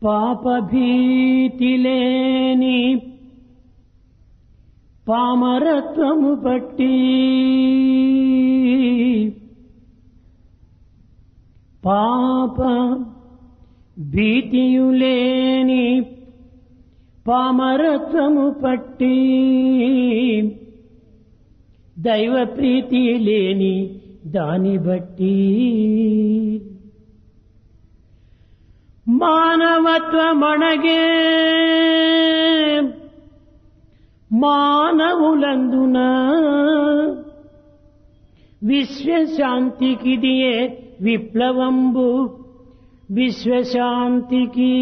పాపభీతి లేని పామరత్వము పట్టి పాప భీతియులేని పామరత్వము పట్టి దైవ ప్రీతి లేని దాని బట్టి మానవత్వమణగే మానవులందున విశ్వశాంతికిదియే విప్లవంబు విశ్వశాంతికి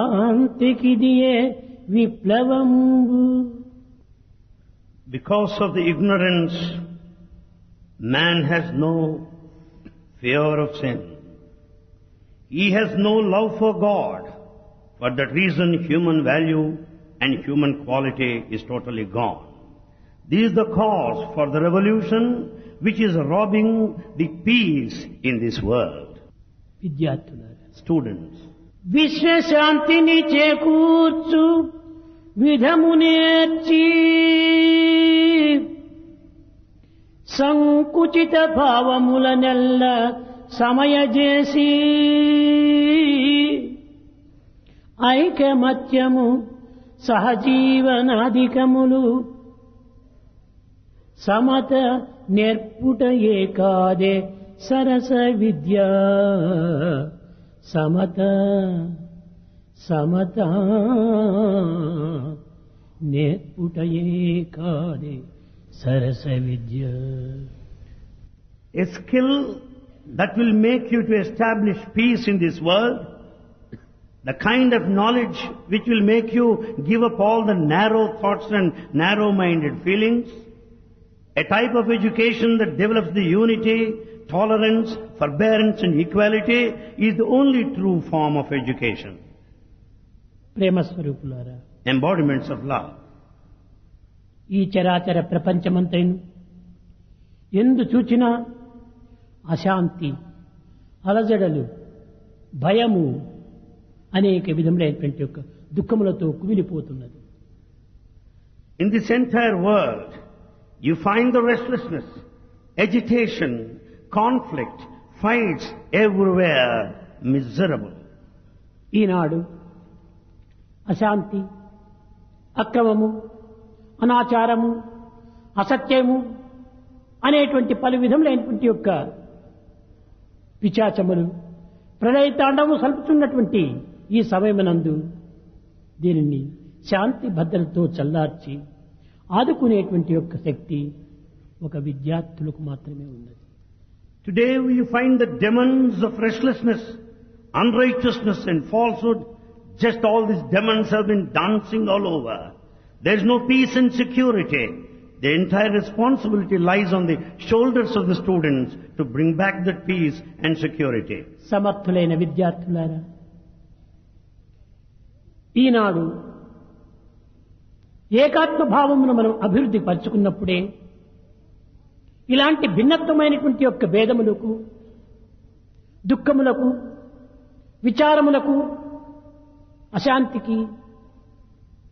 విశ్వశాంతికిదియే విప్లవంబు. Because of the ignorance, man has no fear of sin. He has no love for God. For that reason, human value and human quality is totally gone. This is the cause for the revolution which is robbing the peace in this world. విద్యార్థులారా, Students, విశ్వశాంతిని చేకూర్చు విధము నేర్చి సంకుచిత భావములనెల్ల సమయజేసి ఐకమత్యము సహజీవనాధికములు సమత నేర్పుటయే కాదే సరస విద్య సమత సమత నేర్పుటయే కాదే సరస విద్య. a skill that will make you to establish peace in this world, the kind of knowledge which will make you give up all the narrow thoughts and narrow-minded feelings, a type of education that develops the unity, tolerance, forbearance and equality is the only true form of education. ప్రేమ స్వరూపులారా, Embodiments of love. ఈ చరాచర ప్రపంచమంతైను ఎందు చూచినా అశాంతి, అలజడలు, భయము అనేక విధములైనటువంటి యొక్క దుఃఖములతో కుమిలిపోతున్నది. In this entire world, you find the restlessness, agitation, conflict, fights everywhere, miserable. ఈనాడు అశాంతి, అక్రమము, అనాచారము, అసత్యము అనేటువంటి పలు విధములైనటువంటి యొక్క పిశాచములు ప్రళయతాండవము సల్పుతున్నటువంటి ఈ సమయమునందు దీనిని శాంతి భద్రతతో చల్లార్చి ఆదుకునేటువంటి యొక్క శక్తి ఒక విద్యార్థులకు మాత్రమే ఉన్నది. Today we find the demons of restlessness, unrighteousness and falsehood. Just all these demons have been dancing all over. There is no peace and security. The entire responsibility lies on the shoulders of the students to bring back that peace and security. సమర్థులైన విద్యార్థులారా, ఈనాడు ఏకాత్మ భావమును మనం అభివృద్ధి పరుచుకున్నప్పుడే ఇలాంటి భిన్నత్వమైనటువంటి యొక్క భేదములకు, దుఃఖములకు, విచారములకు, అశాంతికి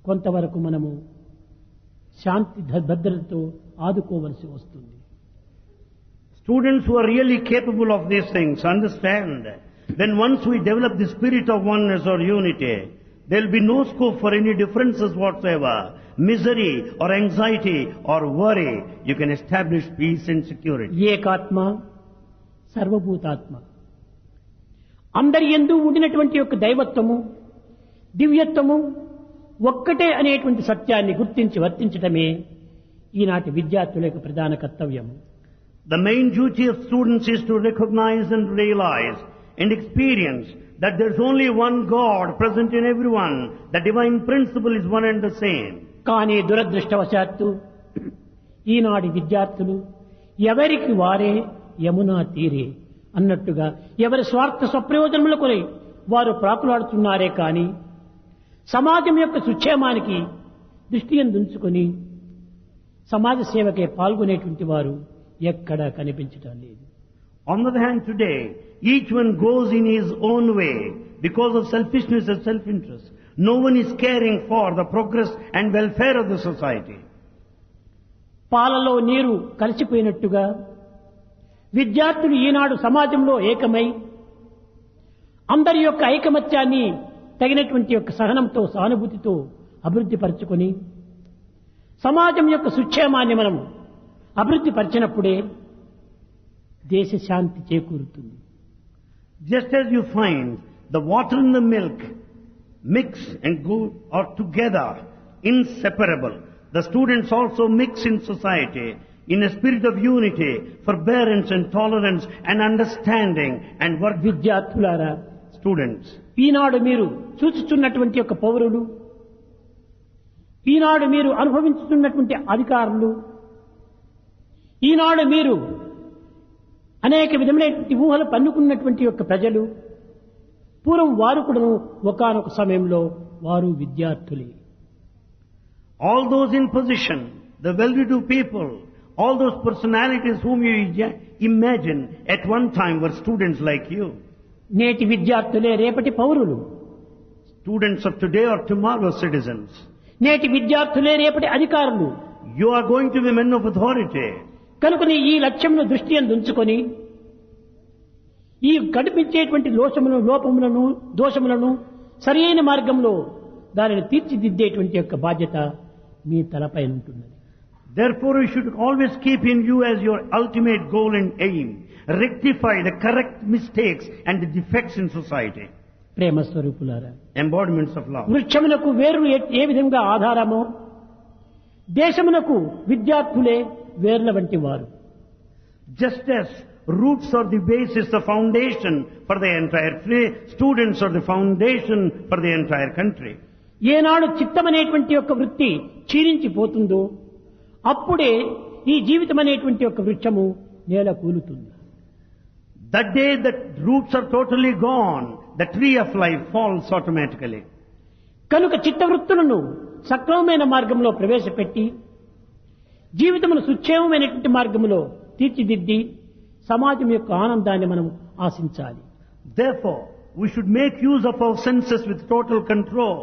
కొంతవరకు మనము శాంతి భద్రతతో ఆదుకోవలసి వస్తుంది. Students who are really capable of these things understand then once we develop the spirit of oneness or unity, there will be no scope for any differences whatsoever, misery or anxiety or worry. You can establish peace and security. ఏకాత్మ సర్వభూతాత్మ, అందరి యందు ఉండినటువంటి యొక్క దైవత్వము, దివ్యత్వము ఒక్కటే అనేటువంటి సత్యాన్ని గుర్తించి వర్తించటమే ఈనాటి విద్యార్థుల యొక్క ప్రధాన కర్తవ్యము. The main duty of students is to recognize and realize and experience that there is only one God present in everyone. The divine principle is one and the same. కానీ దురదృష్టవశాత్తు ఈనాటి విద్యార్థులు ఎవరికి వారే యమునా తీరే అన్నట్టుగా ఎవరి స్వార్థ స్వప్రయోజనముల కొరై వారు ప్రాకులాడుతున్నారే కానీ సమాజం యొక్క సుక్షేమానికి దృష్టి ఉంచుకొని సమాజ సేవకే పాల్గొనేటువంటి వారు ఎక్కడా కనిపించటం లేదు. On the other hand, today, each one goes in his own way because of selfishness and self-interest. No one is caring for the progress and welfare of the society. పాలలో నీరు కలిసిపోయినట్టుగా విద్యార్థులు ఈనాడు సమాజంలో ఏకమై అందరి యొక్క ఐకమత్యాన్ని తగినటువంటి యొక్క సహనంతో సానుభూతితో అభివృద్ధి పరచుకొని సమాజం యొక్క సుక్షేమాన్ని మనం అభివృద్ధి పరిచినప్పుడే దేశ శాంతి చేకూరుతుంది. Just as you find the water and the milk mix and go are together, inseparable, the students also mix in society in a spirit of unity, forbearance and tolerance and understanding and work. విద్యార్థులారా, Students, ఈనాడు మీరు చూచుచున్నటువంటి యొక్క పౌరులు, ఈనాడు మీరు అనుభవించుతున్నటువంటి అధికారులు, ఈనాడు మీరు అనేక విధమైనటువంటి ఊహలు పన్నుకున్నటువంటి యొక్క ప్రజలు, పూర్వం వారు కూడా ఒకానొక సమయంలో వారు విద్యార్థులే. all those in position, the well-to-do people, all those personalities whom you imagine at one time were students like you. నేటి విద్యార్థులే రేపటి పౌరులు. Students of today are tomorrow's citizens. నేటి విద్యార్థులే రేపటి అధికారులు. You are going to be men of authority. కనుకని ఈ లక్ష్యమును దృష్టి ఉంచుకొని ఈ కనిపించేటువంటి లోపములను దోషములను సరియైన మార్గంలో దానిని తీర్చిదిద్దేటువంటి యొక్క బాధ్యత మీ తలపై ఉంటున్నది. Therefore, you should always keep in view as your ultimate goal and aim, rectify the correct mistakes and the defects in society. ప్రేమ స్వరూపులారా, Embodiments of love. వృక్షమునకు వేర్లు ఏ విధంగా ఆధారమో దేశమునకు విద్యార్థులే వేర్ల వంటి వారు. Just as roots are the basis, the foundation for the entire tree, students are the foundation for the entire country. ఏనాడు చిత్తమనేటువంటి యొక్క వృత్తి క్షీణించిపోతుందో అప్పుడే ఈ జీవితం అనేటువంటి యొక్క వృక్షము నేల కూలుతుంది. That day that roots are totally gone, the tree of life falls automatically. కనుక చిత్తవృత్తులను సక్రమమైన మార్గంలో ప్రవేశపెట్టి జీవితమును సుక్షేమమైనటువంటి మార్గంలో తీర్చిదిద్ది సమాజం యొక్క ఆనందాన్ని మనం ఆశించాలి. Therefore, we should make use of our senses with total control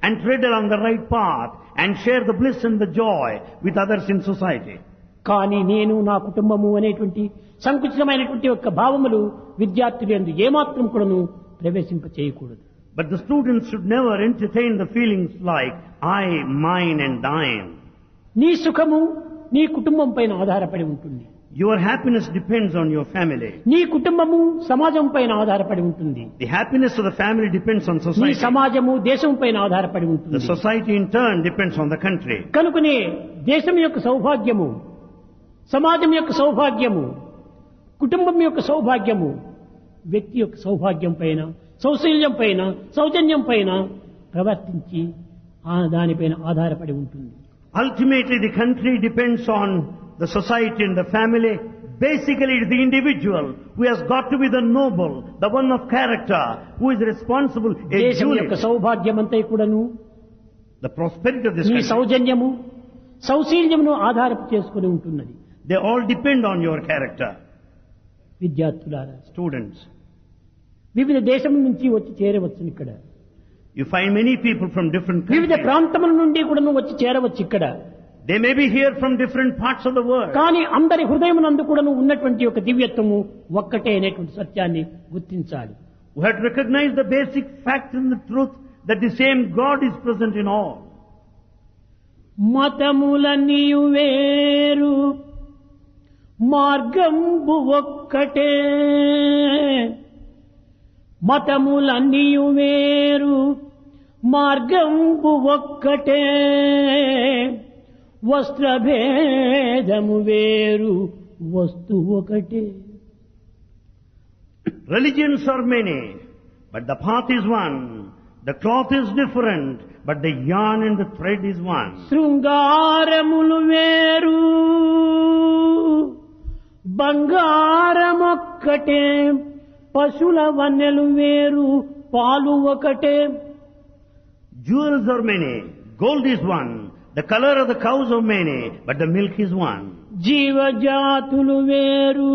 and tread along the right path and share the bliss and the joy with others in society. కానీ నేను నా కుటుంబము అనేటువంటి సంకుచితమైనటువంటి యొక్క భావములు విద్యార్థులందు ఏమాత్రం కూడాను ప్రవేశింప చేయకూడదు. But the students should never entertain the feelings like I, mine and thine. నీ సుఖము నీ కుటుంబం పైన ఆధారపడి ఉంటుంది. Your happiness depends on your family. నీ కుటుంబము సమాజం పైన ఆధారపడి ఉంటుంది. The happiness of the family depends on నీ society. సమాజము దేశం పైన ఆధారపడి The ఉంటుంది. society in turn depends on the country. కనుకనే దేశం యొక్క సౌభాగ్యము, సమాజం యొక్క సౌభాగ్యము, కుటుంబం యొక్క సౌభాగ్యము వ్యక్తి యొక్క సౌభాగ్యం పైన, సౌశల్యం పైన, సౌజన్యం పైన ప్రవర్తించి దానిపైన ఆధారపడి ఉంటుంది. Ultimately, the country depends on the society and the family. Basically, it is the individual who has got to be the noble, the one of character, who is responsible. దేశం యొక్క సౌభాగ్యం అంతా కూడాను The prosperity of this నీ country, సౌజన్యము సౌశీల్యమును ఆధారపు చేసుకుని ఉంటున్నది. they all depend on your character. విద్యార్థులారా, Students, వివిధ దేశం నుంచి వచ్చి చేరవచ్చు ఇక్కడ. you find many people from different వివిధ countries. ప్రాంతముల నుండి కూడా వచ్చి చేరవచ్చు ఇక్కడ. They may be here from different parts of the world. కానీ అందరి హృదయమునందు కూడా ఉన్నటువంటి ఒక దివ్యత్వము ఒక్కటే అనేటువంటి సత్యాన్ని గుర్తించాలి. We have to recognize the basic fact and the truth that the same God is present in all. మతములన్నీ వేరు మార్గంబు ఒక్కటే, మతములన్నీ వేరు మార్గంబు ఒక్కటే, వస్త్రభేదము వేరు వస్తు ఒకటే. Religions are many, but the path is one. The cloth is different, but the yarn and the thread is one. శృంగారములు వేరు బంగారమొక్కటే, పశుల వన్నెలు వేరు పాలు ఒకటే. Jewels are many, gold is one, the color of the cows are many, but the milk is one. జీవజాతులు వేరు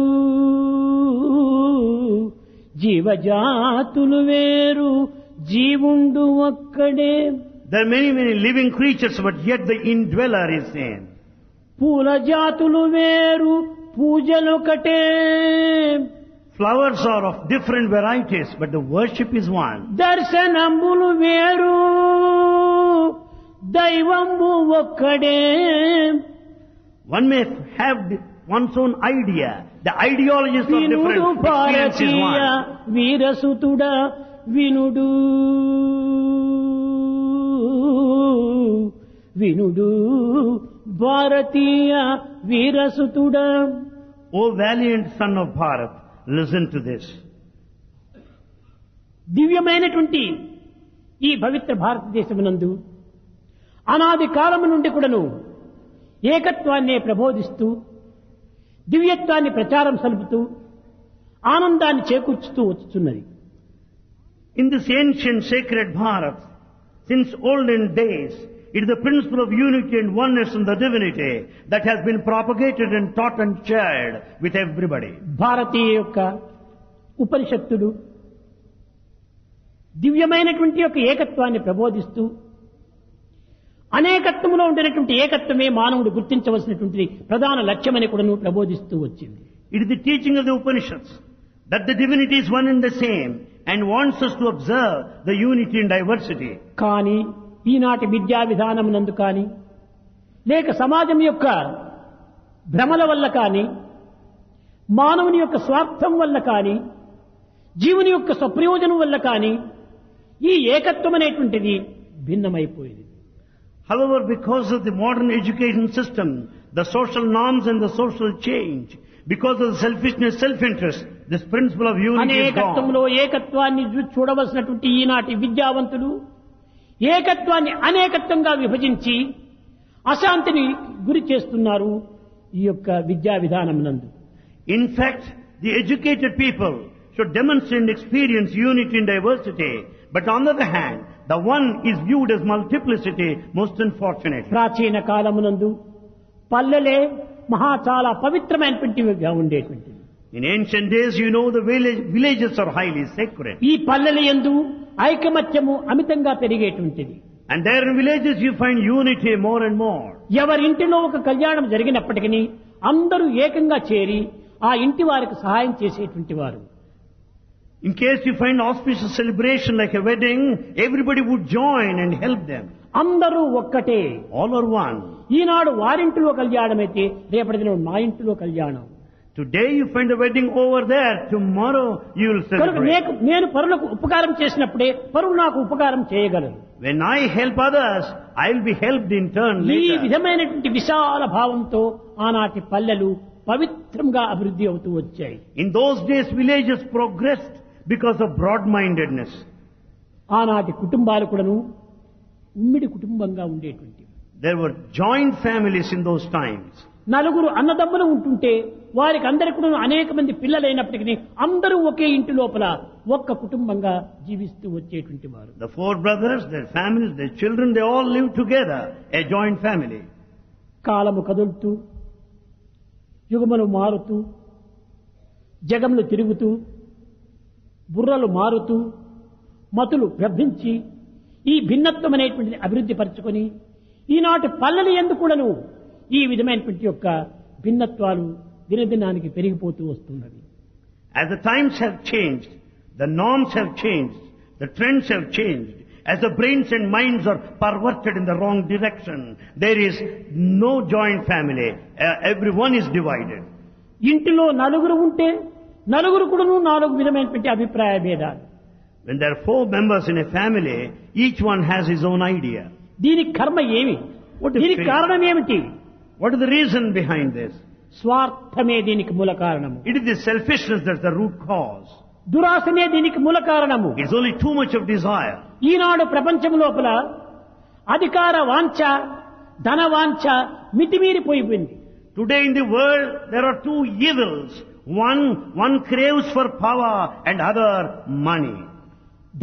జీవజాతులు వేరు జీవుండు ఒక్కడే. There are many, many living creatures, but yet the indweller is same. పూల జాతులు వేరు పూజలొకటే. Flowers are of different varieties, but the worship is one. దర్శనంబులు వేరు దైవంబు ఒక్కడే. One may have one's own idea. The ideologies are వినుడు different. Experience is Bharatiya one. వీరసుతుడా వినుడు వినుడు భారతీయ వీరసుతుడా. O valiant son of Bharat, listen to this. దివ్యమైనటువంటి ఈ పవిత్ర భారతదేశమునందు అనాది కాలము నుండి కూడాను ఏకత్వాన్నే ప్రబోధిస్తూ దివ్యత్వాన్ని ప్రచారం సలుపుతూ ఆనందాన్ని చేకూర్చుతూ వచ్చుతున్నది. In this ancient sacred Bharat, since olden days, it is the principle of unity and oneness in the divinity that has been propagated and taught and shared with everybody. భారతీయ యొక్క ఉపనిషత్తులు దివ్యమైనటువంటి యొక్క ఏకత్వాన్ని ప్రబోధిస్తూ అనేకత్వంలో ఉండేటువంటి ఏకత్వమే మానవుడు గుర్తించవలసినటువంటి ప్రధాన లక్ష్యమని కూడాను ప్రబోధిస్తూ వచ్చింది. It is the teaching of the Upanishads that the divinity is one and the same and wants us to observe the unity and diversity. కానీ ఈనాటి విద్యా విధానమునందు కానీ లేక సమాజం యొక్క భ్రమల వల్ల కానీ మానవుని యొక్క స్వార్థం వల్ల కానీ జీవుని యొక్క స్వప్రయోజనం వల్ల కానీ ఈ ఏకత్వం అనేటువంటిది భిన్నమైపోయింది. However, because of the modern education system, the social norms and the social change, because of the selfishness, self-interest, this principle of unity is gone. అనేకత్వంలో ఏకత్వాన్ని చూడవలసినటువంటి ఈనాటి విద్యావంతులు ఏకత్వాన్ని అనేకత్వంగా విభజించి అశాంతిని గురి చేస్తున్నారు ఈ యొక్క విద్యా విధానం నందు. In fact, the educated people should demonstrate and experience unity and diversity, but on the other hand, the one is viewed as multiplicity, most unfortunately. ప్రాచీన కాలమునందు పల్లెలే మహా చాలా పవిత్రమైనటువంటివిగా ఉండేటువంటివి. In ancient days, you know, the villages are highly sacred. ఈ పల్లెల యందు ఐకమత్యము అమితంగా పెరిగేటువంటిది. And there in villages you find unity more and more. ఎవరింటిలో ఒక కళ్యాణం జరిగినప్పటికీ అందరూ ఏకంగా చేరి ఆ ఇంటి వారికి సహాయం చేసేటువంటి వారు. In case you find auspicious celebration like a wedding, everybody would join and help them. అందరూ ఒక్కటే. All are one. ఈనాడు వారింటిలో కళ్యాణం అయితే రేపటి దినం మా ఇంటిలో కళ్యాణం. Today you find a wedding over there, tomorrow you will కనుక celebrate. నేను పరులకు ఉపకారం చేసినప్పుడే పరులు నాకు ఉపకారం చేయగలరు. When I help others, I will be helped in turn ఈ later. విధమైనటువంటి విశాల భావంతో ఆనాటి పల్లెలు పవిత్రంగా అభివృద్ధి అవుతూ వచ్చాయి. In those days villages progressed because of broad-mindedness. ఆనాటి కుటుంబాలు కూడాను ఉమ్మిడి కుటుంబంగా ఉండేటువంటివి. There were joint families in those times. నలుగురు అన్నదమ్ములు ఉంటుంటే వారికి అందరికి కూడా అనేక మంది పిల్లలైనప్పటికీ అందరూ ఒకే ఇంటి లోపల ఒక్క కుటుంబంగా జీవిస్తూ వచ్చేటువంటి వారు. The four brothers, their families, their children, they all live together, a joint family. కాలము కదులుతూ యుగములు మారుతూ జగములు తిరుగుతూ బుర్రలు మారుతూ మతులు భ్రమించి ఈ భిన్నత్వం అనేటువంటిది అభివృద్ధి పరచుకొని ఈనాటి పల్లెలు యందు కూడాను ఈ విధమైనటువంటి యొక్క భిన్నత్వాలు దినదినానికి పెరిగిపోతూ వస్తున్నవి. As the times have changed, the norms have changed, the trends have changed. As the brains and minds are perverted in the wrong direction, there is no joint family. Everyone is divided. ఇంటిలో నలుగురు ఉంటే నలుగురు కూడాను నాలుగు విధమైనటువంటి అభిప్రాయ భేదాలు. When there are four members in a family, each one has his own idea. దీనికి కర్మ ఏమి? What is దీనికి fate? కారణం ఏమిటి? What is the reason behind this? స్వార్థమే దీనికి మూల కారణము. It is the selfishness that's the root cause. దురాశనే దీనికి మూల కారణము. It's only too much of desire. ఈనాడు ప్రపంచం లోపల అధికార వాంఛ ధన వాంఛ మితిమీరిపోయింది. Today in the world, there are two evils. One craves for power and other money.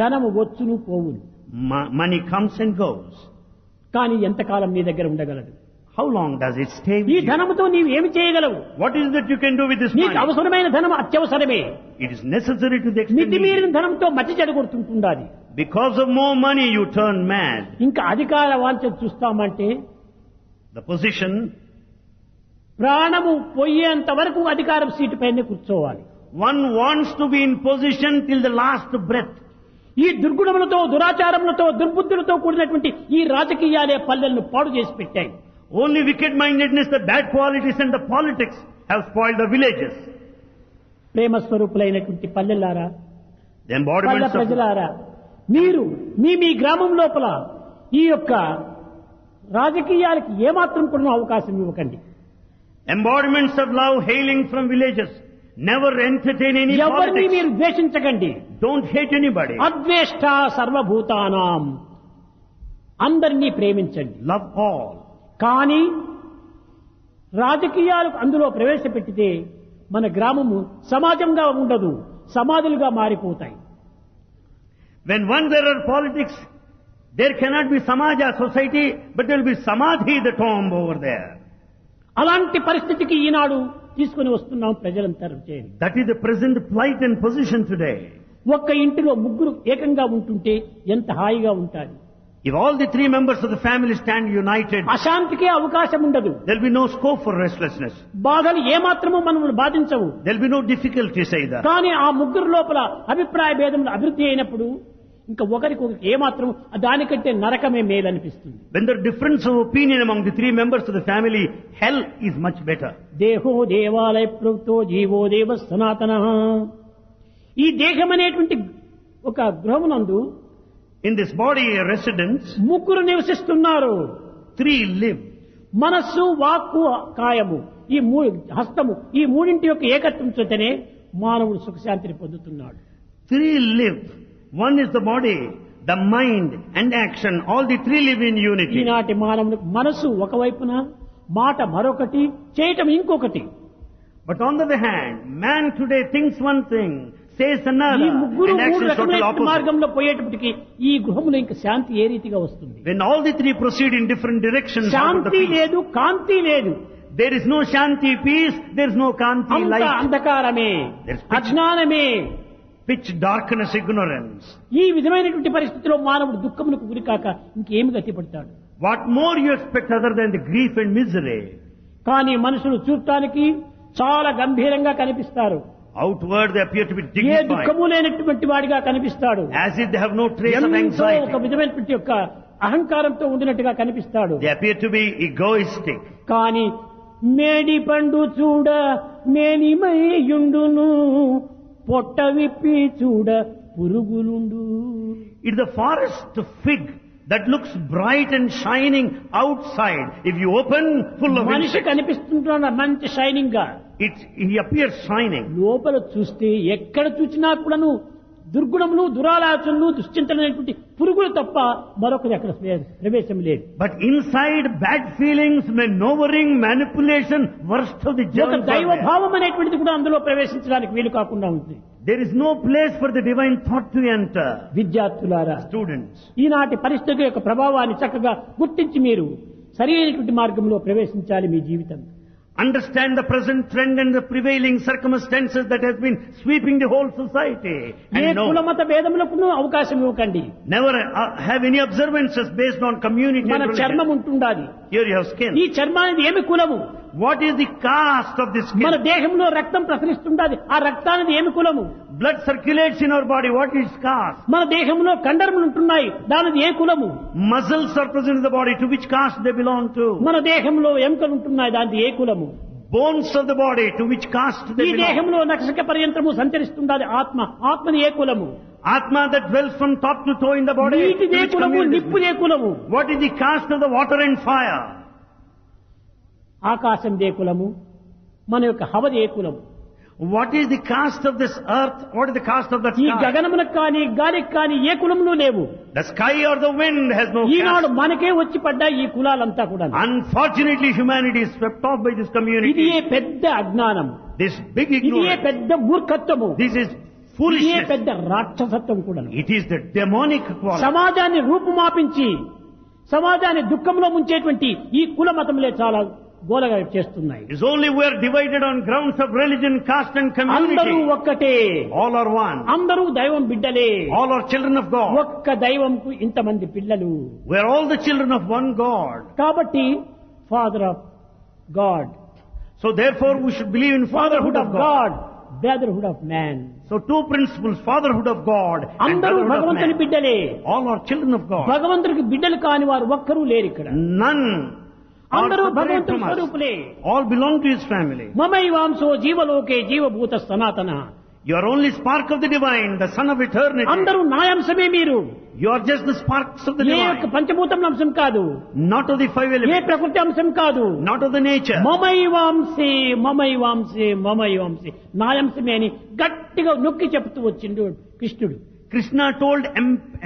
ధనము వచ్చును పోవును. Money comes and goes. కానీ ఎంతకాలం నీ దగ్గర ఉండగలదు? How long does it stay with ఈ you? ధనముతో నీవు ఏమి చేయగలవు? What is that you can do with this నీకు money? అవసరమైన ధనం అత్యవసరమే. It is necessary to the extent మితిమీరిన needed. ధనంతో మతి చెడగొడుతుంటుండాలి. Because of more money you turn mad. ఇంకా అధికార వాంఛ చూస్తామంటే The position, ప్రాణము పోయేంత వరకు అధికారం సీటు పైనే కూర్చోవాలి. one wants to be in position till the last breath. ఈ దుర్గుణములతో, దురాచారములతో, దుర్బుద్ధులతో కూడినటువంటి ఈ రాజకీయాలే పల్లెలను పాడు చేసి పెట్టాయి. Only wicked-mindedness, the bad qualities and the politics have spoiled the villages. Prema స్వరూపులైనటువంటి పల్లెలారా, The పల్లె embodiments of ప్రజలారా, మీరు మీ గ్రామం లోపల ఈ యొక్క రాజకీయాలకి ఏమాత్రం కూడా అవకాశం ఇవ్వకండి. embodiments of love hailing from villages. Never entertain any ఎవరిని politics. మీరు ద్వేషించకండి. Don't hate anybody. అద్వేష్ట సర్వభూతానాం, అందరినీ ప్రేమించండి. Love all. కానీ రాజకీయాలకు అందులో ప్రవేశపెట్టితే మన గ్రామము సమాజంగా ఉండదు, సమాధులుగా మారిపోతాయి. When once there are politics, there cannot be samaja, society, but there will be samadhi, the tomb over there. అలాంటి పరిస్థితికి ఈనాడు తీసుకుని వస్తున్నాం ప్రజలంతా చేయండి. That is the present plight and position today. ఒక్క ఇంటిలో ముగ్గురు ఏకంగా ఉంటుంటే ఎంత హాయిగా ఉంటారు. If all the three members of the family stand united, అశాంతికే అవకాశం ఉండదు. there will be no scope for restlessness. బాధలు ఏమాత్రము మనల్ని బాధించవు. There will be no difficulties either. కానీ ఆ ముగ్గురు లోపల అభిప్రాయ భేదములు అభివృద్ధి అయినప్పుడు ఇంకా ఒకరికొకరికి ఏమాత్రం దానికంటే నరకమే మేలనిపిస్తుంది. When there is difference of opinion among the three members of the family, hell is much better. దేహో దేవాలయ ప్రవృత్తో జీవో దేవ సనాతన. ఈ దేహం అనేటువంటి ఒక గృహమునందు In this body residence, ముగ్గురు నివసిస్తున్నారు. three live. మనస్సు, వాక్కు, కాయము, ఈ హస్తము, ఈ మూడింటి యొక్క ఏకత్వం చేతనే మానవుడు సుఖశాంతిని పొందుతున్నాడు. Three live. One is the body, the mind and action. All the three live in unity. ఈనాటి మానవునికి మనసు ఒకవైపున, మాట మరొకటి, చేయటం ఇంకొకటి. But on the other hand, man today thinks one thing, says ఈ another, ముగ్గురు and acts మూడు in total రకమైన opposite. మార్గంలో పోయేటప్పటికి ఈ గృహంలో ఇంకా శాంతి ఏ రీతిగా వస్తుంది? When all the three proceed in different directions, out of the Shanti peace, లేదు, కాంతి లేదు, there is no shanti peace, there is no kanti అంత light, అంధకారమే, There's pitch. అజ్ఞానమే. pitch darkness, ignorance. ఈ విధమైనటువంటి పరిస్థితిలో మానవుడు దుఃఖములకు గురికాక ఇంకేమి గతిపడతాడు? What more you expect other than the grief and misery? కానీ మనుషులు చూడటానికి చాలా గంభీరంగా కనిపిస్తారు. Outward they appear to be A dignified, దుఃఖము లేనటువంటి వాడిగా కనిపిస్తాడు. as if they have no trace of ఎంతో ఒక anxiety. విధమైనటువంటి యొక్క అహంకారంతో ఉండినట్టుగా కనిపిస్తాడు. They appear to be egoistic. కానీ మేడి పండు చూడ మేనిమయుండును, పొట్ట విప్పి చూడ పురుగులుండు. It's the forest fig that looks bright and shining outside. If you open, full of మనిషి insects. కనిపిస్తుంటున్నాడు మంచి షైనింగ్ గా, He appears shining. లోపల చూస్తే ఎక్కడ చూసినా కూడాను దుర్గుణములు, దురాలోచనలు, దుశ్చింతలైనటువంటి పురుగులు తప్ప మరొకటి అక్కడ ప్రవేశం లేదు. But inside, bad feelings, maneuvering, manipulation, worst of the ఒక germs are దైవ there. భావం అనేటువంటిది కూడా అందులో ప్రవేశించడానికి వీలు కాకుండా ఉంది. There is no place for the divine thought to enter. విద్యార్థులారా, Students, ఈనాటి పరిస్థితి యొక్క ప్రభావాన్ని చక్కగా గుర్తించి మీరు సరైనటువంటి మార్గంలో ప్రవేశించాలి మీ జీవితం. understand the present trend and the prevailing circumstances that has been sweeping the whole society. A And కుల know, మత భేదములకు అవకాశం ఇవ్వకండి. never have any observances based on community మన and చర్మం religion. ఉంటుండాలి. Here you have skin. ఈ చర్మానికి ఏమి కులము? What is the caste of this మన skin? దేహంలో రక్తం ప్రసరిస్తుండాలి. ఆ రక్తానికి ఏమి కులము? Blood circulates in our body. What is caste? మన దేహంలో కండరములు ఉంటున్నాయి. దానిది ఏ కులము? Muscles are present in the body. To which caste they belong to? మన దేహంలో ఎముకలు ఉంటున్నాయి. దానిది ఏ కులము? Bones of the body. To which caste ఈ they belong? దేహంలో నక్షక పర్యంతరము సంచరిస్తుండాలి ఆత్మ. ఆత్మని ఏ కులము? Atma that dwells from top to toe in the body. నీటి To ఏ which కులము? community? నిప్పు ఏ కులము? What is the caste of the water and fire? ఆకాశం ఏ కులము? మన యొక్క హవది ఏ కులము? What is the caste of this earth? What is the caste of that ఈ sky? గగనములకు కానీ గాలికి కానీ ఏ కులములు లేవు. The sky or the wind has no Eenadu caste. మనకే వచ్చి పడ్డాయి ఈ కులాలంతా కూడా. Unfortunately, humanity is swept off by this ఇది community. ఏ పెద్ద అజ్ఞానం, This big ఇది ఏ ignorance. పెద్ద మూర్ఖత్వము, This is ఇది ఏ foolishness. పెద్ద రాక్షసత్వం కూడా. It is the demonic quality. సమాజాన్ని రూపుమాపించి సమాజాన్ని దుఃఖంలో ముంచేటువంటి ఈ కుల మతములే చాలా గోలగా చేస్తున్నాయి. It's only we are divided on grounds of religion, caste and అందరూ community. ఒక్కటే, All are one. అందరూ దైవం బిడ్డలే. All are children of God. ఒక్క దైవంకు ఇంతమంది పిల్లలు. We are all the children of one God. కాబట్టి father of God, So therefore we should believe in fatherhood of God. Brotherhood of man. So two principles, fatherhood of God and అందరూ brotherhood of భగవంతుని man. బిడ్డలే. All are children of God. భగవంతుడికి బిడ్డలు కాని వారు ఒక్కరూ లేరు ఇక్కడ. None are అందరూ separate భగవంతుని from us. స్వరూపులే. All belong to His family. మమైవాంసో జీవలోకే జీవభూత సనాతన. You are only spark of the divine, the son of eternity. అందరూ నాయంశమే మీరు. You are just the sparks of the ఏ యొక్క divine. పంచభూతం అంశం కాదు, Not of the five A elements. ప్రకృతి అంశం కాదు. Not of the nature. మమైవాంసే మమైవాంసే మమైవాంసే నాయంశమే అని గట్టిగా నొక్కి చెప్తూ వచ్చిండు కృష్ణుడు. Krishna told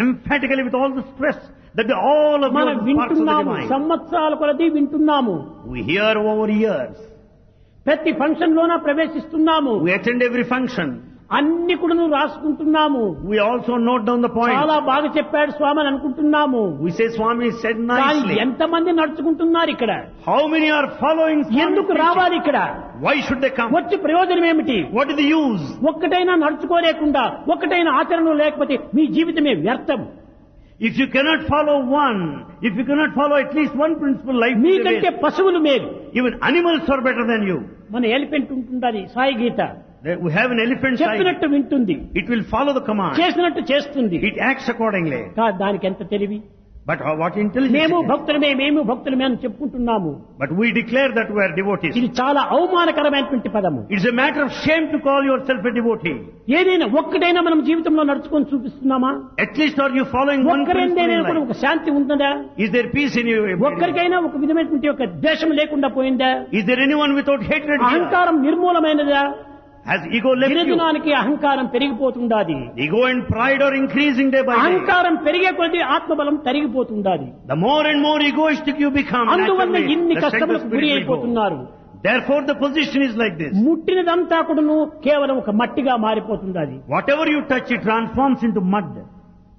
emphatically with all the stress that all of you మనం are the sparks of the వింటున్నాము, divine. సంవత్సరాల కొలది వింటున్నాము, We hear over years. ప్రతి ఫంక్షన్ లోన ప్రవేశిస్తున్నాము, We attend every function. అన్ని కూడా రాసుకుంటున్నాము. We also note down the point. చాలా బాగా చెప్పాడు స్వామి అని అనుకుంటున్నాము. We say Swami said కానీ nicely. ఎంతమంది నడుచుకుంటున్నారు ఇక్కడ? How many are following Swami's ఎందుకు teaching? రావాలి ఇక్కడ? Why should they come? వచ్చి ప్రయోజనం ఏమిటి? What is the use? ఒక్కటైనా నడుచుకోలేకుండా, ఒక్కటైనా ఆచరణ లేకపోతే మీ జీవితమే వ్యర్థం. If you cannot follow one, if you cannot follow at least one principle, life is a మీకంటే waste. పశువులు మేలు. Even animals are better than you. మన ఎలిఫెంట్ ఉంటుందని సాయి గీత We have an elephant side. చెప్పినట్టు వింటుంది, It will follow the command. చేసినట్టు చేస్తుంది. It acts accordingly. దానికి ఎంత తెలివి. But what intelligence మేము it is. భక్తులమే, మేము భక్తులమే అని చెప్పుకుంటున్నాము. But we declare that we are devotees. ఇది చాలా అవమానకరమైనటువంటి పదము. It's a matter of shame to call yourself a devotee. ఏదైనా ఒక్కటైనా మనం జీవితంలో నడుచుకొని చూపిస్తున్నామా? At least are you following one principle ఒక్కరైనా in కూడా life? ఒక శాంతి ఉంటుందా? Is there peace in you? ఒక్కరికైనా ఒక విధమైనటువంటి ఒక ద్వేషం లేకుండా పోయిందా? Is there anyone without hatred here? అహంకారం నిర్మూలమైనదా? Has ego left you? దినదినానికి అహంకారం పెరిగిపోతుండాది. Ego and pride are increasing day by day. అహంకారం పెరిగే కొద్దీ ఆత్మబలం తరిగిపోతుండాది. The more and more egoistic you become, అందువల్ల naturally, ఇన్ని the strength of కష్టములకు గురి spirit will go. అయిపోతున్నారు. Therefore the position is like this. ముట్టినదంతా కూడాను కేవలం ఒక మట్టిగా మారిపోతుండాది. Whatever you touch, it transforms into mud.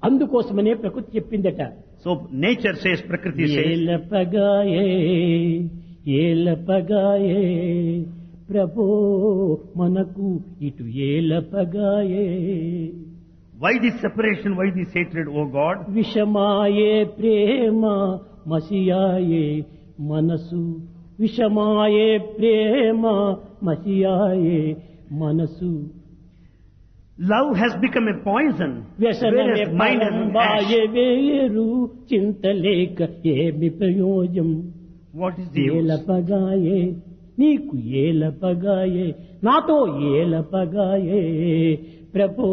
అందుకోసమనే ప్రకృతి చెప్పిందట. So nature says, Prakriti says, ఏలపగాయే ఏలపగాయే ప్రభో మనకు ఇటు ఏలపగాయే. why this separation, why this hatred, O God? విషమాయే ప్రేమ మసియాయే మనసు, విషమాయే ప్రేమ మసియాయే మనసు. Love has become a poison, వ్యసనమే whereas mind has been ash. పాయే వేరు చింతలేక ఏమి ప్రయోజం. What is the use? ఏలపగాయే నీకు ఏలపగాయే నాతో ఏలపగాయే ప్రభో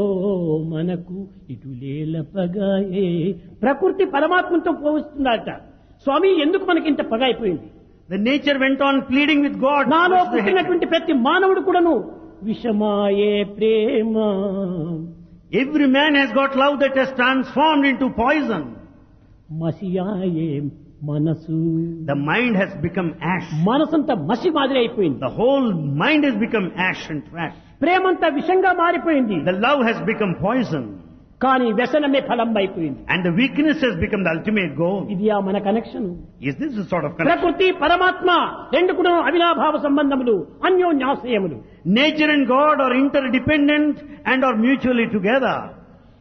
మనకు ఇటు లేలపగాయే. ప్రకృతి పరమాత్మతో పోలుస్తుందట. స్వామి ఎందుకు మనకి ఇంత పగ అయిపోయింది? The nature went on pleading with God. నాలో What's the hatred? పుట్టినటువంటి ప్రతి మానవుడు కూడాను విషమాయే ప్రేమ. Every man has got love that has transformed into poison. మసియాయే మనసు. The mind has become ash. మనసంతా మసి మాదిరి అయిపోయింది. The whole mind has become ash and trash. ప్రేమంతా విషంగా మారిపోయింది. The love has become poison. కానీ వ్యసనమే ఫలం అయిపోయింది. And the weakness has become the ultimate goal. ఇది మన connection. Is this the sort of connection? ప్రకృతి పరమాత్మ రెండు కూడా అవినాభావ సంబంధములు, అన్యోన్యాశ్రయములు. Nature and God are interdependent and are mutually together.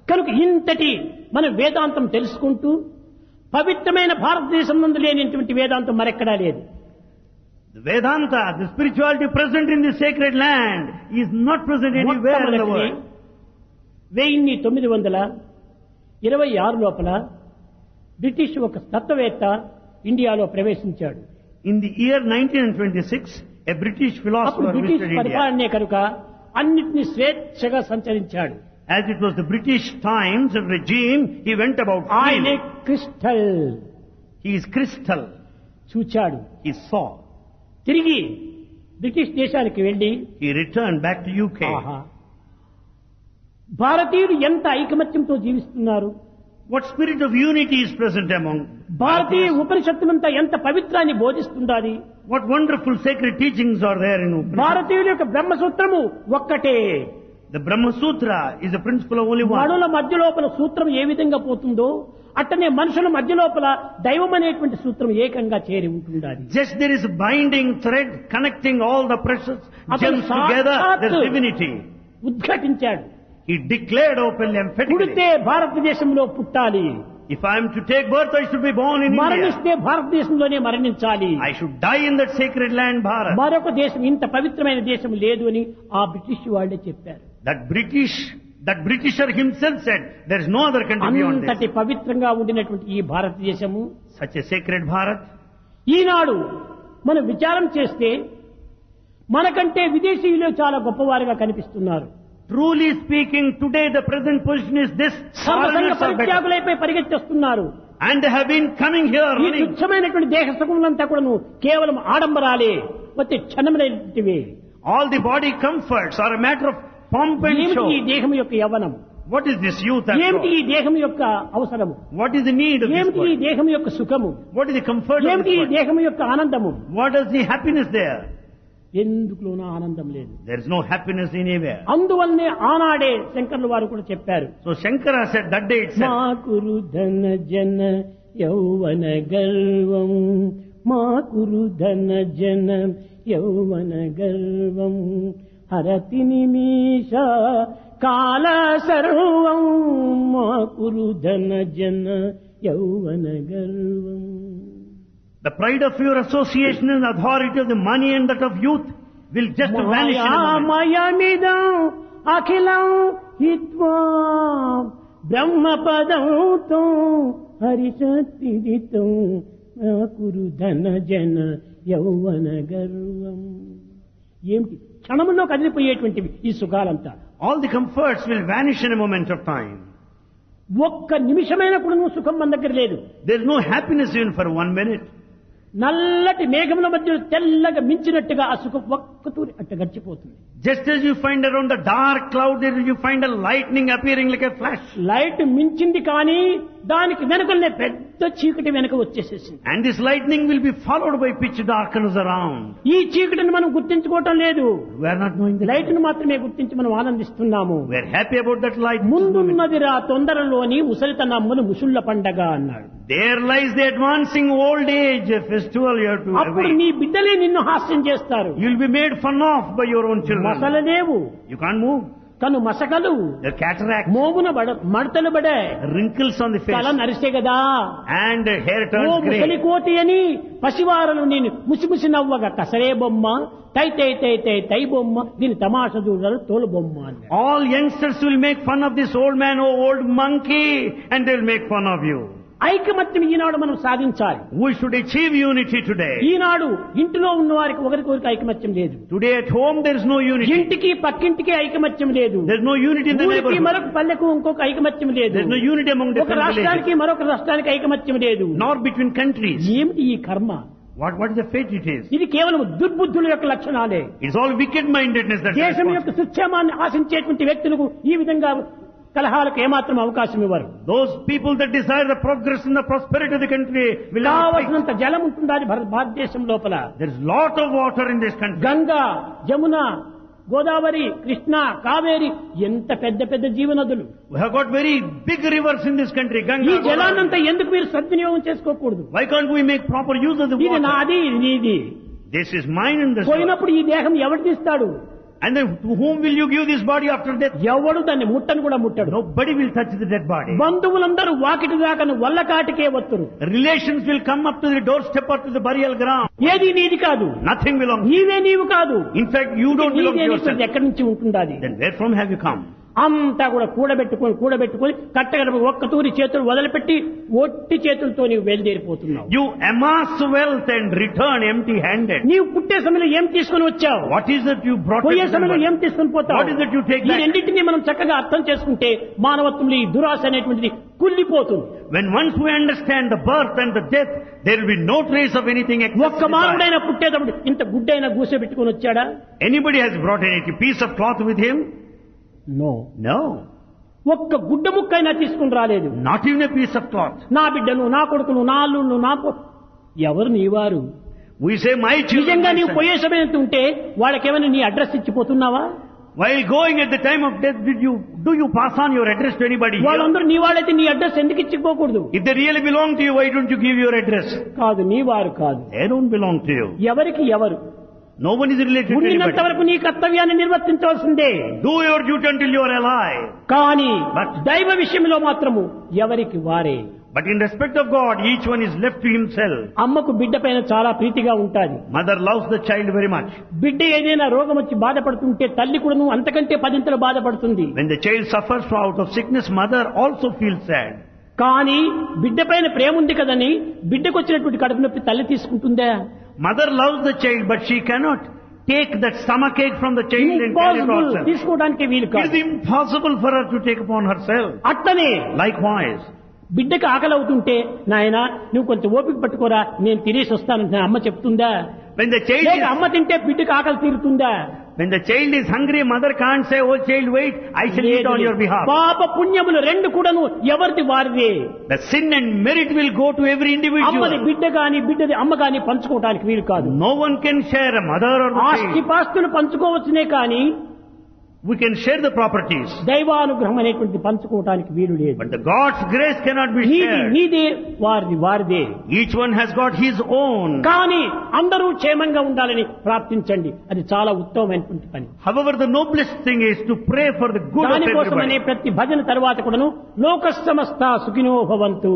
కనుక ఇంతటి మన వేదాంతం తెలుసుకుంటూ పవిత్రమైన భారతదేశం నందు లేనిటువంటి వేదాంతం మరెక్కడా లేదు. The Vedanta, the spirituality present in the sacred land is not present anywhere in the world. 1926 లోపల బ్రిటిష్ ఒక తత్వవేత్త ఇండియాలో ప్రవేశించాడు. In the year 1926, a British అప్పుడు philosopher బ్రిటిష్ visited India. పరిపాలనే కనుక అన్నిటినీ స్వేచ్ఛగా సంచరించాడు. As it was the British times and regime, he went about ఆయనే freely. Crystal He is crystal. చూచాడు. He saw. తిరిగి బ్రిటిష్ దేశానికి వెళ్లి He returned back to UK. ఆహా, భారతీయులు ఎంత ఐకమత్యంతో జీవిస్తున్నారు, What spirit of unity is present among Bharatiya Bharatiyas? ఉపనిషత్తులంతా ఎంత పవిత్రాన్ని బోధిస్తుండాలి. What wonderful sacred teachings are there in Upanishad? భారతీయుల యొక్క బ్రహ్మసూత్రము ఒక్కటే. The Brahma Sutra is the principle of only one. మనుల మధ్య లోపల సూత్రం ఏ విధంగా పోతుందో అట్టనే మనుషుల మధ్య లోపల దైవం అనేటువంటి సూత్రం ఏకంగా చేరి ఉంటుండాలి. Just there is a binding thread connecting all the precious gems together. There's divinity. ఉద్ఘాటించాడు. He declared openly, emphatically, పుడితే భారతదేశంలో పుట్టాలి, if I am to take birth, I should be born in India. మరణిస్తే భారతదేశంలోనే మరణించాలి. I should die in that sacred land, Bharat. మరొక దేశం ఇంత పవిత్రమైన దేశం లేదు అని ఆ బ్రిటిష్ వాళ్ళే చెప్పారు. That Britisher himself said, there is no other country beyond this. అంతటి పవిత్రంగా ఉండినటువంటి ఈ భారతదేశము, Such a sacred Bharat. ఈనాడు మనం విచారం చేస్తే మనకంటే విదేశీయులు చాలా గొప్పవారుగా కనిపిస్తున్నారు. Truly speaking, today the present position is this: సర్వసంగ foreigners are better. పరిత్యాగులైపై పరిగెత్తేస్తున్నారు. And they have been coming here ఈ running. తుచ్చమైనటువంటి దేహ సుఖములంతా కూడా కేవలం ఆడంబరాలే, వచ్చే క్షణమైనటువంటివి. All the body comforts are a matter of pomp and ఏమిటి show. ఈ దేహం యొక్క యవ్వనం, What is this youth after ఏమిటి ఈ all? దేహం యొక్క అవసరము, What is the need of this ఏమిటి ఈ body? దేహం యొక్క సుఖము, What is the comfort of ఏమిటి this ఈ body? దేహం యొక్క ఆనందము, What is the happiness there? ఎందుకులోనూ ఆనందం లేదు. There is no happiness anywhere. అందువల్లనే ఆనాడే శంకర్ల వారు కూడా చెప్పారు, So Shankara said that day itself, మా కురు ధన జన యౌవన గర్వం, మా కురు ధన జన యౌవన గర్వం, హరతి నిమిష కాల సర్వం, మా కురు ధన జన యౌవన గర్వం. the pride of your association and authority of the money and that of youth will just vanish in a moment. మాయామయమిదం అఖిలం హిత్వా బ్రహ్మపదంతో హరిశక్తిదితం కురు ధన జన యౌవన గర్వం. ఏమిటి క్షణములో కదిలిపోయేటువంటివి ఈ సుఖాలంతా. All the comforts will vanish in a moment of time. ఒక్క నిమిషమైన కూడా నువ్వు సుఖం మన దగ్గర లేదు. There is no happiness even for 1 minute. నల్లటి మేఘముల మధ్య తెల్లగా మించినట్టుగా ఆ సుఖం ఒక్కతూరి అట్ట గడిచిపోతుంది. Just as you find around the dark cloud, there you find a lightning appearing like a flash. Light మించింది కానీ దానికి వెనుకనే పెద్ద చీకటి వెనుక వచ్చేసేసింది. And this lightning will be followed by pitch darkness around. ఈ చీకటిని మనం గుర్తించుకోవటం లేదు, We are not knowing the light ను మాత్రమే గుర్తించి మనం ఆనందిస్తున్నాము. We are happy about that light. ముందున్నదిరా తొందరలోని ముసలితనమ్మును ముసుళ్ల పండగ అన్నాడు. There lies the advancing old age festival you have to అప్పుడు await. నీ బిడ్డలే నిన్ను హాస్యం చేస్తారు. You will be made fun of by your own children. మసలలేవు, You can't move. కను మసకలు, The cataract, మోమున మడతలు పడే, wrinkles on the తల face, నరిసే కదా, and hair ఓ turns ముసలి grey. కోతి అని పసివారలు నేను ముసిముసి నవ్వగా కసరే బొమ్మ, తై తై తై తై తై బొమ్మ, దీని తమాష చూడరు తోలు బొమ్మ అన్నాడు. All youngsters will make fun of this old man, oh old monkey, and they will make fun of you. ఐకమత్యం ఈనాడు మనం సాధించాలి. We should achieve unity today. ఈనాడు ఇంటిలో ఉన్న వారికి ఒకరికొకరికి ఐకమత్యం లేదు. Today at home there is no unity. ఇంటికి పక్కింటికి ఐకమత్యం లేదు. There is no unity in the ఊరికి neighborhood. మరొక పల్లెకు ఇంకొక ఐకమత్యం లేదు. There is no unity among ఒక different రాష్ట్రానికి villages. మరొక రాష్ట్రానికి ఐకమత్యం లేదు. Nor between countries. ఏమిటి ఈ కర్మ? What is the fate it is? ఇది కేవలం దుర్బుద్ధుల యొక్క లక్షణాలే. It's all wicked-mindedness that is దేశం యొక్క responsible. సుక్షేమాన్ని ఆశించేటువంటి వ్యక్తులకు ఈ విధంగా కలహాలకు ఏమాత్రం అవకాశం ఇవ్వరు. Those people that desire the progress and the prosperity of the country will not fight. కావలసినంత జలం ఉంటుండాలి భారతదేశం లోపల. There is lot of water in this country. Ganga, Jamuna, Godavari, Krishna, Kaveri ఎంత పెద్ద పెద్ద జీవనదులు. We have got very big rivers in this country. ఈ Ganga, Godavari. జలాన్నంతా ఎందుకు మీరు సద్వినియోగం చేసుకోకూడదు? Why can't we make proper use of the ఇది water? నాది, ఇది నీది. This is mine and this one. పోయినప్పుడు ఈ దేహం ఎవరు తీస్తాడు? And then to whom will you give this body after death? ఎవడు దాన్ని ముట్టను కూడా ముట్టడు. Nobody will touch the dead body. బంధువులందరూ వాకిటి దాకా వల్ల కాటికే వత్తురు. Relations will come up to the doorstep or to the burial ground. ఏది నీది కాదు, Nothing belongs to you. నీవే నీవు కాదు. In fact, you don't belong నీదే to నీకు yourself. ఎక్కడి నుంచి ఉంటుండాది? Then where from have you come? అంతా కూడా కూడబెట్టుకొని కట్టగడప ఒక్క తూరి చేతులు వదిలిపెట్టి ఒట్టి చేతులతో నీవు బయలుదేరిపోతున్నావు. You amass wealth and return empty-handed. నీవు పుట్టే సమయంలో ఏం తీసుకొని వచ్చావు? What is it you brought? పోయే with you? సమయంలో ఏం తీసుకొని పోతావు? What is it you take ఈ back? రెండింటినీ మనం చక్కగా అర్థం చేసుకుంటే మానవత్వంలో ఈ దురాశ అనేటువంటిది కుళ్ళిపోతుంది. When once we understand the birth and the death, there will be no trace of anything except ఒక్క the మానవుడైనా పుట్టేటప్పుడు ఇంత గుడ్డైనా గూసె పెట్టుకొని వచ్చాడా? Anybody has brought any piece of cloth with him? No. No. ఒక్క గుడ్డ ముక్కైనా తీసుకుని రాలేదు. Not even a piece of cloth. నా బిడ్డను, నా కొడుకును, నా అల్లుళ్ళు, ఎవరు నీవారు? We say my children. నిజంగా my నీవు son. పోయే సమయం ఉంటే వాళ్ళకేమైనా నీ address ఇచ్చిపోతున్నావా? While going at the time of death, do you pass on your address to anybody here? వాళ్ళందరూ నీ వాళ్ళైతే నీ అడ్రస్ ఎందుకు ఇచ్చిపోకూడదు? If they really belong to you, why don't you give your address? కాదు, నీ వారు కాదు. They don't belong to you. ఎవరికి ఎవరు? No one is related to ఉన్నంత anybody. వరకు నీ కర్తవ్యాన్ని నిర్వర్తించవలసిందే. Do your duty until you are alive. కానీ But- దైవ విషయంలో మాత్రము ఎవరికి వారే. But in respect of God, each one is left to himself. అమ్మకు బిడ్డ పైన చాలా ప్రీతిగా ఉంటాది. Mother loves the child very much. బిడ్డ ఏదైనా రోగం వచ్చి బాధపడుతుంటే తల్లి కూడాను అంతకంటే పదింతలు బాధపడుతుంది. When the child suffers out of sickness, mother also feels sad. కానీ బిడ్డ పైన ప్రేమ ఉంది కదని బిడ్డకు వచ్చినటువంటి కడుపు నొప్పి తల్లి తీసుకుంటుందా? Mother loves the child, but she cannot take that stomachache from the child and carry it Impossible. herself. తీసుకోవడానికి వీలు It is కాదు. impossible for her to take upon herself. అట్లనే Likewise, బిడ్డకు ఆకలి అవుతుంటే నాయనా నువ్వు కొంచెం ఓపిక పట్టుకోరా నేను తినేసి వస్తానంటే అమ్మ చెప్తుందా? when the child లేక is, అమ్మ తింటే బిడ్డకు ఆకలి తీరుతుందా? when the child is hungry, mother can't say, "Oh child, wait, I shall eat on your behalf." పాప పుణ్యములు రెండు కూడాను ఎవరిది వారిదే. The sin and merit will go to every అమ్మది individual. బిడ్డ గాని బిడ్డది అమ్మ గాని పంచుకోవడానికి వీలు కాదు. No one can share a mother or the ఆస్తి child. పాస్తులు పంచుకోవచ్చునే కానీ We can share the properties, దైవానుగ్రహం అనేటువంటి పంచుకోవడానికి వీలు లేదు. but the God's grace cannot be నీది shared. నీదే, వారిది వారిదే. Each one has got his own. కానీ అందరూ క్షేమంగా ఉండాలని ప్రార్థించండి, అది చాలా ఉత్తమమైనటువంటి పని. However, the noblest thing is to pray for the good of దానికోసమనే everybody. ప్రతి భజన తర్వాత కూడాను లోక సమస్త సుఖినో భవంతు.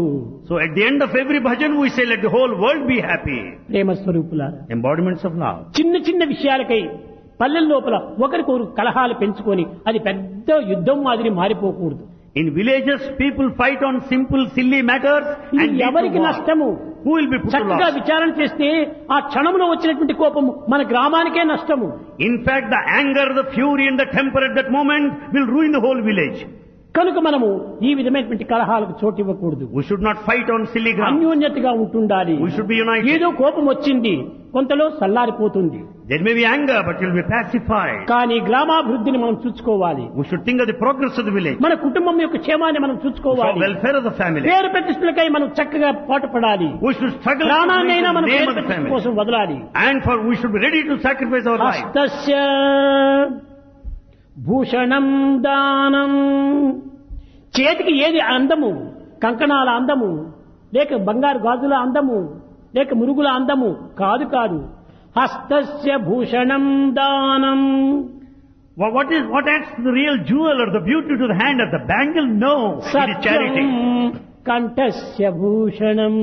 So at the end of every bhajan we say, let the whole world be happy. ప్రేమ స్వరూపులారా, Embodiments of love. చిన్న చిన్న విషయాలకై పల్లెల లోపల ఒకరికొకరు కలహాలు పెంచుకొని అది పెద్ద యుద్ధం మాదిరి మారిపోకూడదు. In villages, people fight on simple, silly matters ఇది and lead to ఎవరికి war. నష్టము? Who will be put to చక్కగా loss? విచారణ చేస్తే ఆ క్షణంలో వచ్చినటువంటి కోపము మన గ్రామానికే నష్టము. In fact, the anger, the fury and the temper at that moment will ruin the whole village. కనుక మనము ఈ విధమైనటువంటి కలహాలకు చోటు ఇవ్వకూడదు. We should not fight on silly ground. అన్యోన్యతగా ఉంటుండాలి. We should be united. ఏదో కోపం వచ్చింది, కొంతలో సల్లారిపోతుంది. There may be anger, but it will be pacified. కానీ గ్రామాభివృద్ధిని మనం చూసుకోవాలి. We should think of the progress of the village. మన కుటుంబం యొక్క క్షేమాన్ని మనం For చూసుకోవాలి. welfare of the family. పేరు ప్రతిష్టలకై మనం చక్కగా పాటుపడాలి. We should struggle for ప్రాణాన్నైనా the మనం name పేరు of the ప్రతిష్ట family. కోసం వదలాలి. And for we should be ready to sacrifice our life. హస్తస్య Bhushanam దానం. చేతికి ఏది అందము? కంకణాల అందము, లేక బంగారు గాజుల అందము, లేక మురుగుల అందము కాదు కాదు. హస్తస్య భూషణం దానం. What adds to the real jewel or the beauty to the hand of the bangle? No, it is Satyam charity. కంఠస్య Bhushanam.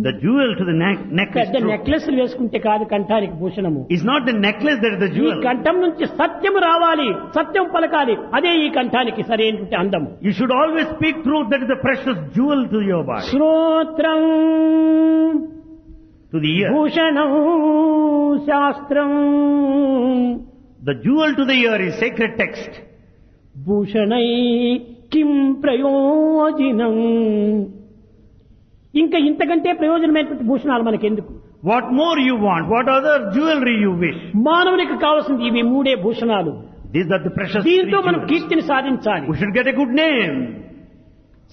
The jewel to the neck is పెద్ద truth. నెక్లెస్లు వేసుకుంటే కాదు కంఠానికి భూషణము. It's not the necklace that is the ఈ jewel. కంఠం నుంచి సత్యము రావాలి, సత్యం పలకాలి, అదే ఈ కంఠానికి సరైనటువంటి అందము. You should always speak truth, that is the precious jewel to your body. శ్రోత్రం To the ear. Bhushanam శాస్త్రం. The jewel to the ear is sacred text. భూషణై కిం ప్రయోజనం. ఇంకా ఇంతకంటే ప్రయోజనమైనటువంటి భూషణాలు మనకెందుకు? What more you want? What other jewelry you wish? మానవునికి కావాల్సింది ఇవి మూడే భూషణాలు. These are the precious దీంతో three మనం jewels. కీర్తిని సాధించాలి. We should get a good name.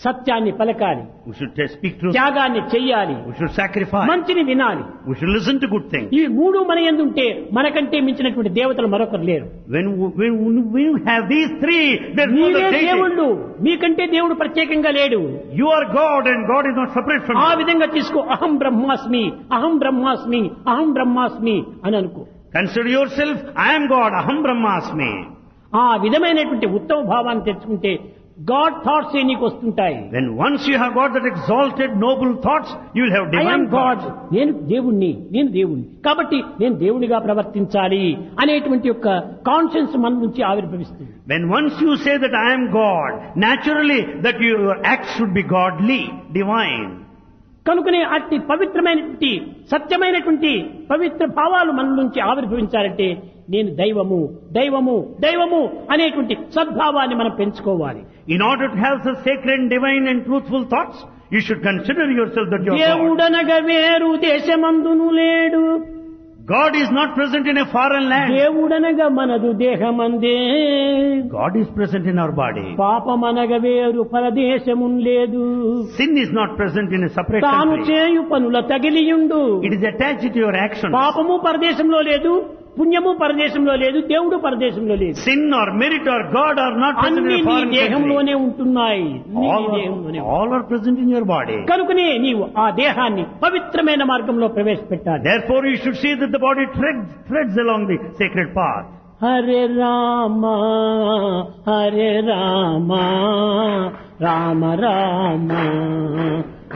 సత్యాన్ని పలకాలి, We should speak truth. త్యాగాన్ని చెయ్యాలి, We should sacrifice. మంచిని వినాలి. We should listen to good things. ఈ మూడు మన యందుంటే మనకంటే మించినటువంటి దేవతలు మరొకరు లేరు. When you have these three, there's no మీరే other deity. దేవుళ్ళు, మీకంటే దేవుడు ప్రత్యేకంగా లేడు. You are God and God is not separate from ఆ you. విధంగా తీసుకో. అహం బ్రహ్మాస్మి, అహం బ్రహ్మాస్మి, అహం బ్రహ్మాస్మి అని అనుకో. Consider yourself, I am God, Aham Brahmasmi. ఆ విధమైనటువంటి ఉత్తమ భావాన్ని తెచ్చుకుంటే గాడ్ థాట్స్ నీకు వస్తుంటాయి. When once you have got that exalted, noble thoughts, you will have I am divine God, thoughts. నేను దేవుణ్ణి, నేను దేవుణ్ణి కాబట్టి నేను దేవుడిగా ప్రవర్తించాలి అనేటువంటి యొక్క కాన్షియన్స్ మన నుంచి ఆవిర్భవిస్తుంది. When once you say that I am God, naturally that your acts should be godly, divine. కనుకనే అట్టి పవిత్రమైనటువంటి సత్యమైనటువంటి పవిత్ర భావాలు మన నుంచి ఆవిర్భవించాలంటే నేను దైవము దైవము దైవము అనేటువంటి సద్భావాన్ని మనం పెంచుకోవాలి. In order to have such sacred, divine and truthful thoughts, you should consider yourself that you are God. దేవుడనగ వేరు దేశమందును లేడు. God is not present in a foreign land. దేవుడనగా మనదు దేహమందే. God is present in our body. పాపమనగ వేరు పరదేశమున్ లేదు. Sin is not present in a separate తాను country. చేయు పనుల తగిలియుండు. It is attached to your action. పాపము పరదేశంలో లేదు, పుణ్యము పరదేశంలో లేదు, దేవుడు పరదేశంలో లేదు. Sin or merit or God are not present అన్ని in a నీ foreign country. దేహంలోనే ఉంటున్నాయి. అన్ని నీ దేహంలోనే ఉంటున్నాయి. All are present in your body. కనుకనే నీవు ఆ దేహాన్ని పవిత్రమైన మార్గంలో ప్రవేశపెట్టాలి. Therefore you should see that the body treads along the sacred path. Hare Rama Hare Rama Rama Rama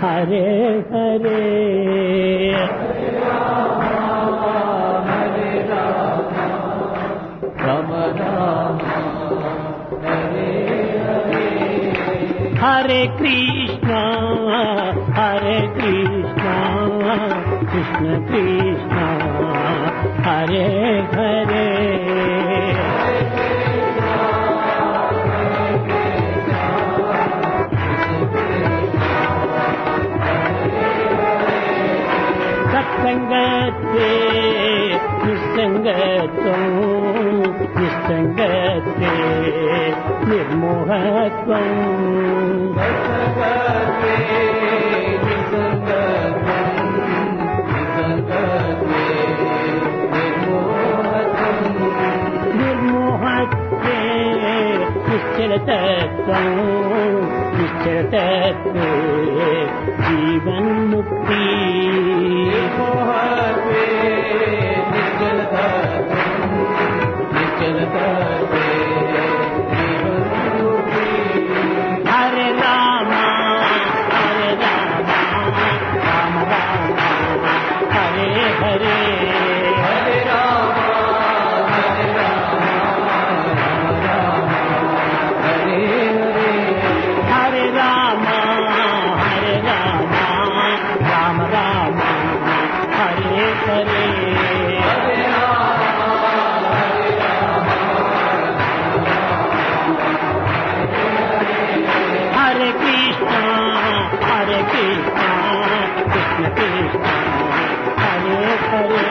Hare Hare. Hare Krishna Hare Krishna Krishna Krishna Hare Hare. సత్సంగతే నిస్సంగత్వం నిస్సంగతే నిర్మోహత్వం. నిర్మోహత్వే నిశ్చలతత్వం నిశ్చలతత్వే జీవన్ముక్తి. హరే రామ హరే రామ రామ రామ హరే హరే. హరే రామ హరే రామ రామ రామ హరే హరే. హరే రామ హరే రామ రామ రామ హరే హరే. హరే కృష్ణ హరే కృష్ణ కృష్ణ కృష్ణ హరే హరే.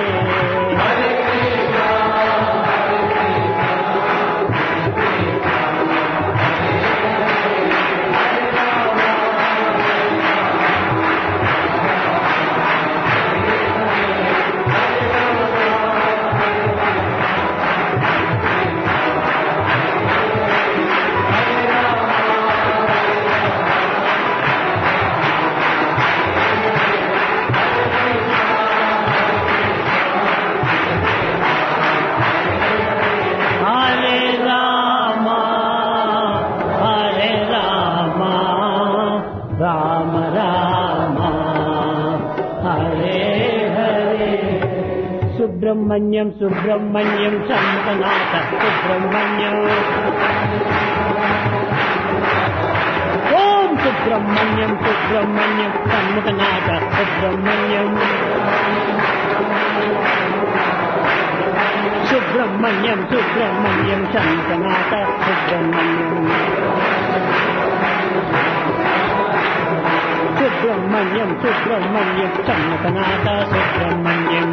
రామ రామ హరే హరే. సుబ్రహ్మణ్యం సుబ్రహ్మణ్యం శంకనాథ సుబ్రహ్మణ్యం. ఓం సుబ్రహ్మణ్యం సుబ్రహ్మణ్యం శంకనాథ సుబ్రహ్మణ్యం. సుబ్రహ్మణ్యం సుబ్రహ్మణ్యం శంకనాథ సుబ్రహ్మణ్యం. సుబ్రహ్మణ్యం సుబ్రహ్మణ్యం శంకనాథ సుబ్రహ్మణ్యం.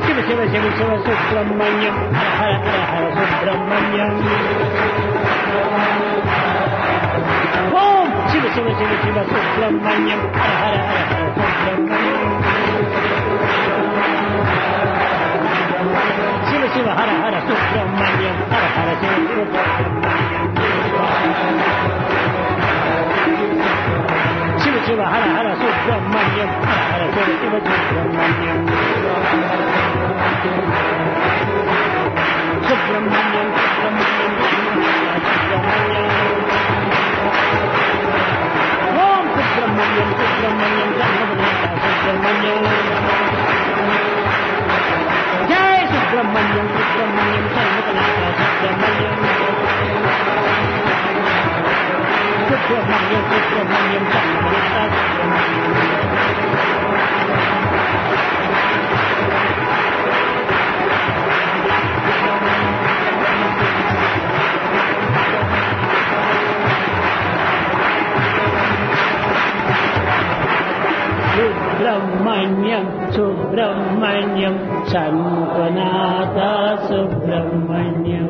శివ శివ శివ శివ సుబ్రహ్మణ్యం హర హర హర సుబ్రహ్మణ్యం. ఓం శివ శివ శివ శివ సుబ్రహ్మణ్యం హర హర హర హర సుబ్రహ్మణ్యం. శివ శివ హర హర సుబ్రహ్మణ్యం హర హర శివ శివ సుబ్రహ్మణ్యం. శివ శివ హర హర సుబ్రహ్మణ్యం హర హర శివ శివ సుబ్రహ్మణ్యం. సుబ్రహ్మణ్యం సుబ్రహ్మణ్యం సుబ్రహ్మణ్యం. ఓం సుబ్రహ్మణ్యం సుబ్రహ్మణ్యం సుబ్రహ్మణ్యం. జయ సుబ్రహ్మణ్యం సుబ్రహ్మణ్యం సుబ్రహ్మణ్యం. సుబ్రహ్మణ్యం సుబ్రహ్మణ్యం సుబ్రహ్మణ్యం సుబ్రహ్మణ్యం షణ్ముఖనాథ సుబ్రహ్మణ్యం.